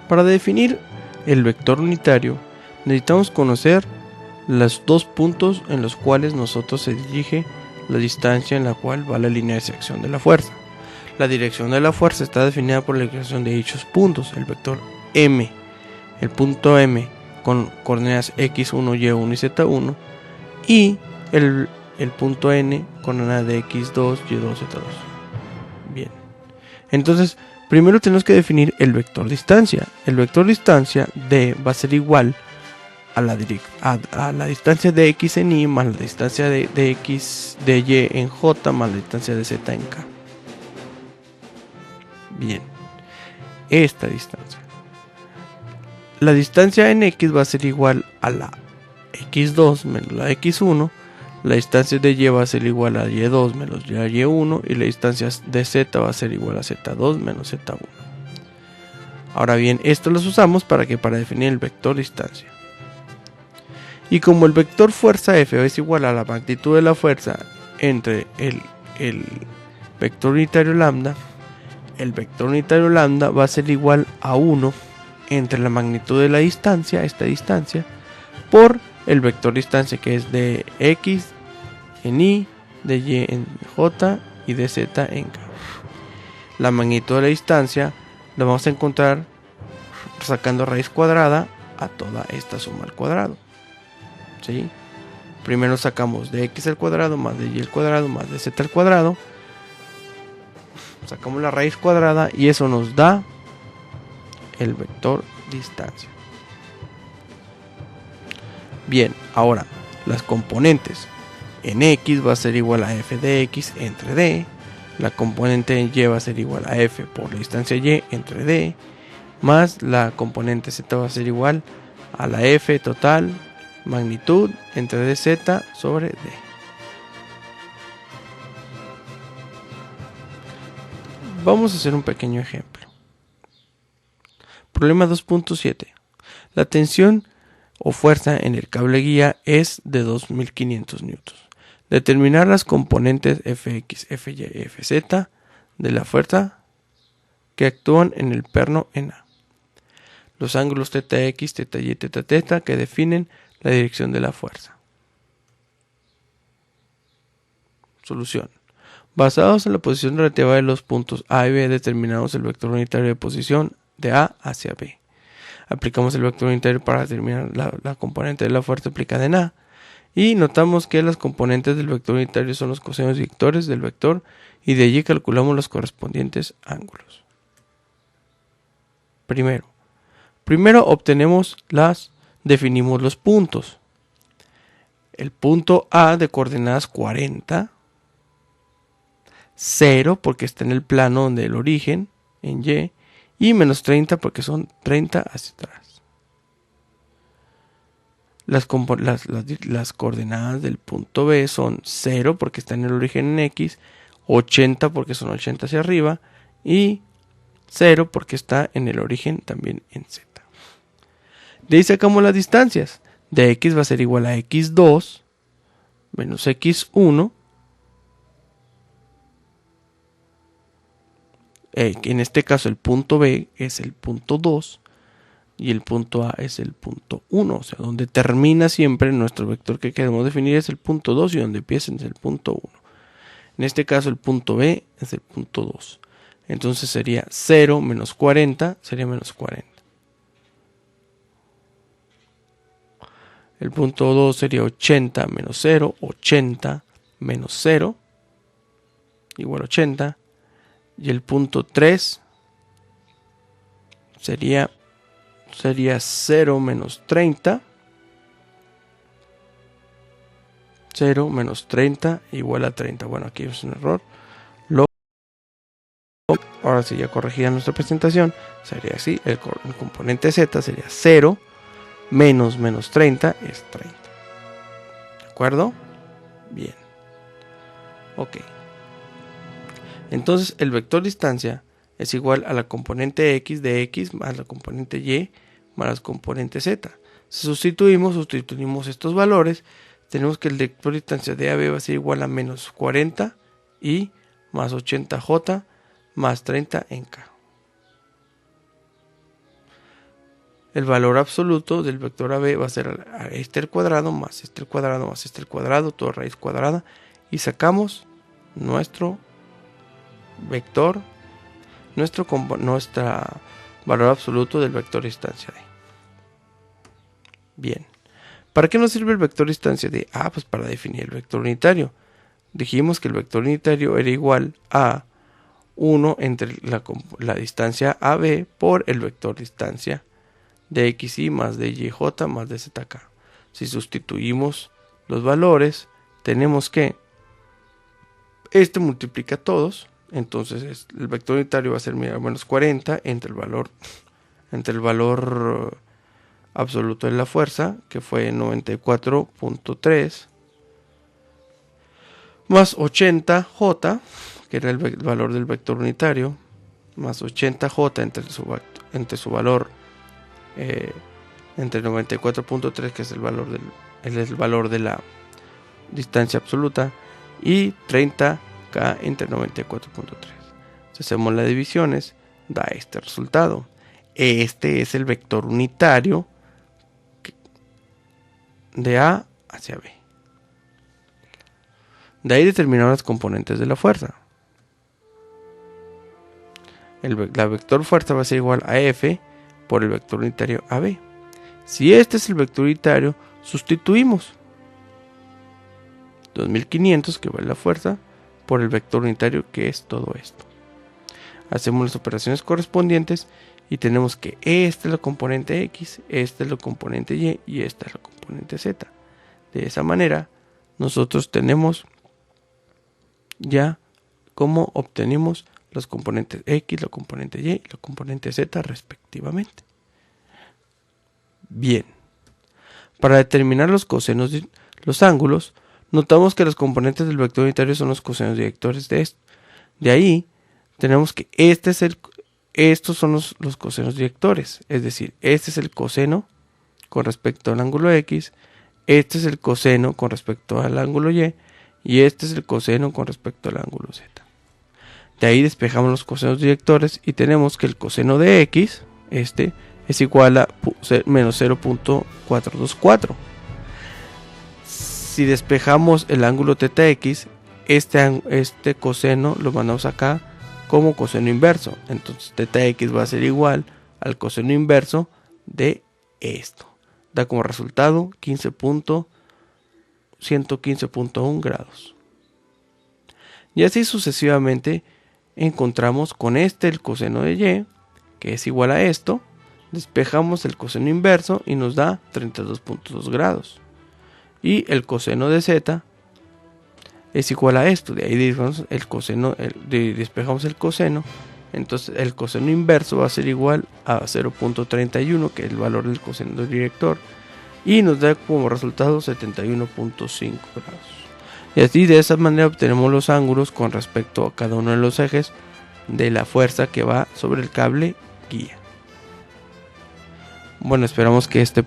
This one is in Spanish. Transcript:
Para definir el vector unitario, necesitamos conocer los dos puntos en los cuales nosotros se dirige la distancia en la cual va la línea de sección de la fuerza. La dirección de la fuerza está definida por la ecuación de dichos puntos, el vector M. El punto M con coordenadas x1, y1 y z1, y el punto N con coordenadas de x2, y2, z2. Bien. Entonces, primero tenemos que definir el vector distancia. El vector distancia D va a ser igual a la distancia de x en y más la distancia de x de y en j más la distancia de z en k. Bien, esta distancia. La distancia en x va a ser igual a la x2 menos la x1. La distancia de y va a ser igual a y2 menos la y1. Y la distancia de z va a ser igual a z2 menos z1. Ahora bien, esto los usamos para definir el vector distancia. Y como el vector fuerza F es igual a la magnitud de la fuerza entre el vector unitario lambda, el vector unitario lambda va a ser igual a 1 entre la magnitud de la distancia, esta distancia, por el vector distancia, que es de x en y, de y en j y de z en k. La magnitud de la distancia la vamos a encontrar sacando raíz cuadrada a toda esta suma al cuadrado. ¿Sí? Primero sacamos de x al cuadrado más de y al cuadrado más de z al cuadrado. Sacamos la raíz cuadrada y eso nos da el vector distancia. Bien, ahora las componentes en x va a ser igual a f de x entre d. La componente en y va a ser igual a f por la distancia y entre d, más la componente z va a ser igual a la f total magnitud entre dz sobre d. Vamos a hacer un pequeño ejemplo. Problema 2.7. La tensión o fuerza en el cable guía es de 2500 newtons. Determinar las componentes Fx, Fy y Fz de la fuerza que actúan en el perno en A. Los ángulos θx, θy, θθ que definen la dirección de la fuerza. Solución. Basados en la posición relativa de los puntos A y B, determinamos el vector unitario de posición de A hacia B. Aplicamos el vector unitario para determinar la componente de la fuerza aplicada en A. Y notamos que las componentes del vector unitario son los cosenios y vectores del vector, y de allí calculamos los correspondientes ángulos. Primero definimos los puntos. El punto A de coordenadas 40, 0 porque está en el plano donde el origen, en y menos 30 porque son 30 hacia atrás. Las coordenadas del punto B son 0 porque está en el origen en X, 80 porque son 80 hacia arriba y 0 porque está en el origen también en Z. De ahí sacamos las distancias. De X va a ser igual a X2 menos X1. En este caso el punto B es el punto 2. Y el punto A es el punto 1, o sea, donde termina siempre nuestro vector que queremos definir es el punto 2 y donde empieza es el punto 1. En este caso el punto B es el punto 2. Entonces sería 0 menos 40, sería menos 40. El punto 2 sería 80 menos 0, 80 menos 0, igual a 80. Y el punto 3 sería 0 menos 30. 0 menos 30 igual a 30. Bueno, aquí es un error. Ahora sí, ya corregida nuestra presentación, sería así. El componente Z sería 0 menos 30 es 30. ¿De acuerdo? Bien. Ok. Entonces el vector distancia es igual a la componente x de x más la componente y más la componente z. Si sustituimos estos valores, tenemos que el vector distancia de AB va a ser igual a menos 40 y más 80j más 30 en k. el valor absoluto del vector AB va a ser este al cuadrado más este al cuadrado más este al cuadrado, todo raíz cuadrada, y sacamos nuestro vector, nuestra valor absoluto del vector distancia D. Bien, ¿para qué nos sirve el vector distancia D? Pues para definir el vector unitario. Dijimos que el vector unitario era igual a 1 entre la distancia AB por el vector distancia de XY más de YJ más de ZK. Si sustituimos los valores, tenemos que este multiplica todos, entonces el vector unitario va a ser menos 40 entre el valor absoluto de la fuerza, que fue 94.3, más 80J, que era el valor del vector unitario, más 80J entre su valor, entre 94.3, que es el valor de la distancia absoluta, y 30K entre 94.3. Si hacemos las divisiones, da este resultado. Este es el vector unitario de A hacia B. De ahí determinamos las componentes de la fuerza. La vector fuerza va a ser igual a F por el vector unitario AB. Si este es el vector unitario, sustituimos 2500, que vale la fuerza, por el vector unitario, que es todo esto. Hacemos las operaciones correspondientes y tenemos que esta es la componente X, esta es la componente Y y esta es la componente Z. De esa manera, nosotros tenemos ya cómo obtenemos las componentes X, la componente Y y la componente Z respectivamente. Bien, para determinar los cosenos de los ángulos, notamos que los componentes del vector unitario son los cosenos directores de esto. De ahí tenemos que estos son los cosenos directores, es decir, este es el coseno con respecto al ángulo X, este es el coseno con respecto al ángulo Y y este es el coseno con respecto al ángulo Z. De ahí despejamos los cosenos directores y tenemos que el coseno de X, es igual a menos 0.424. Si despejamos el ángulo θx, este coseno lo mandamos acá como coseno inverso. Entonces θx va a ser igual al coseno inverso de esto. Da como resultado 115.1 grados. Y así sucesivamente encontramos con el coseno de Y, que es igual a esto. Despejamos el coseno inverso y nos da 32.2 grados. Y el coseno de Z es igual a esto. De ahí despejamos el coseno. Entonces el coseno inverso va a ser igual a 0.31, que es el valor del coseno director. Y nos da como resultado 71.5 grados. Y así de esa manera obtenemos los ángulos con respecto a cada uno de los ejes de la fuerza que va sobre el cable guía. Bueno, esperamos que este